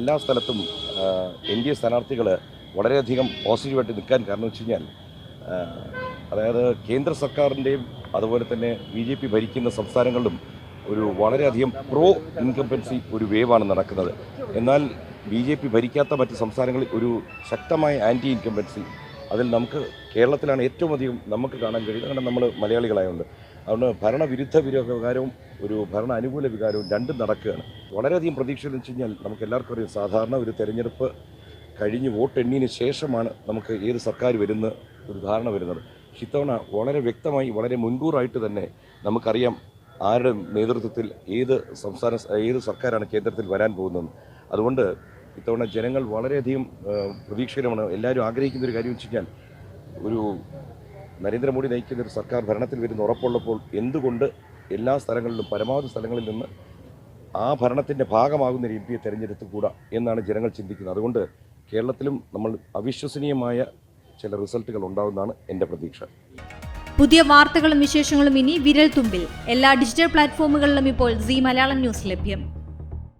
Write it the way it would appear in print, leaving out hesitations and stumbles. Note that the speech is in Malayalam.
എല്ലാ സ്ഥലത്തും എൻ ഡി എ സ്ഥാനാർത്ഥികൾ വളരെയധികം പോസിറ്റീവായിട്ട് നിൽക്കാൻ കാരണം വെച്ച് കഴിഞ്ഞാൽ അതായത് കേന്ദ്ര സർക്കാരിൻ്റെയും അതുപോലെ തന്നെ BJP ഭരിക്കുന്ന സംസ്ഥാനങ്ങളിലും ഒരു വളരെയധികം പ്രോ ഇൻകംബൻസി ഒരു വേവാണ് നടക്കുന്നത്. എന്നാൽ BJP ഭരിക്കാത്ത മറ്റ് സംസ്ഥാനങ്ങളിൽ ഒരു ശക്തമായ ആൻറ്റി ഇൻകംബൻസി അതിൽ നമുക്ക് കേരളത്തിലാണ് ഏറ്റവും അധികം നമുക്ക് കാണാൻ കഴിയുന്നത്. കാരണം നമ്മൾ മലയാളികളായതുകൊണ്ട് അതുകൊണ്ട് ഭരണവിരുദ്ധ വികാരവും ഒരു ഭരണ അനുകൂല വികാരവും രണ്ടും നടക്കുകയാണ്. വളരെയധികം പ്രതീക്ഷയെന്ന് വെച്ച് കഴിഞ്ഞാൽ നമുക്ക് എല്ലാവർക്കും അറിയാം, സാധാരണ ഒരു തെരഞ്ഞെടുപ്പ് കഴിഞ്ഞ് വോട്ടെണ്ണിന് ശേഷമാണ് നമുക്ക് ഏത് സർക്കാർ വരുന്ന ഒരു ധാരണ വരുന്നത്. ഇത്തവണ വളരെ വ്യക്തമായി വളരെ മുൻകൂറായിട്ട് തന്നെ നമുക്കറിയാം ആരുടെ നേതൃത്വത്തിൽ ഏത് സർക്കാരാണ് കേന്ദ്രത്തിൽ വരാൻ പോകുന്നത്. അതുകൊണ്ട് ഇത്തവണ ജനങ്ങൾ വളരെയധികം പ്രതീക്ഷകരമാണ്. എല്ലാവരും ആഗ്രഹിക്കുന്ന ഒരു കാര്യം വെച്ച് കഴിഞ്ഞാൽ ഒരു നരേന്ദ്രമോദി നയിക്കുന്ന ഒരു സർക്കാർ ഭരണത്തിൽ വരുന്ന ഉറപ്പുള്ളപ്പോൾ എന്തുകൊണ്ട് എല്ലാ സ്ഥലങ്ങളിലും പരമാവധി സ്ഥലങ്ങളിൽ നിന്ന് ആ ഭരണത്തിൻ്റെ ഭാഗമാകുന്ന ഒരു MP തിരഞ്ഞെടുത്തുകൂടാ എന്നാണ് ജനങ്ങൾ ചിന്തിക്കുന്നത്. അതുകൊണ്ട് കേരളത്തിലും നമ്മൾ അവിശ്വസനീയമായ ചില റിസൾട്ടുകൾ ഉണ്ടാകുന്നതാണ് എൻ്റെ പ്രതീക്ഷ. പുതിയ വാർത്തകളും വിശേഷങ്ങളും ഇനി വിരൽ തുമ്പിൽ. എല്ലാ ഡിജിറ്റൽ പ്ലാറ്റ്ഫോമുകളിലും ഇപ്പോൾ സീ മലയാളം ന്യൂസ് ലഭ്യം.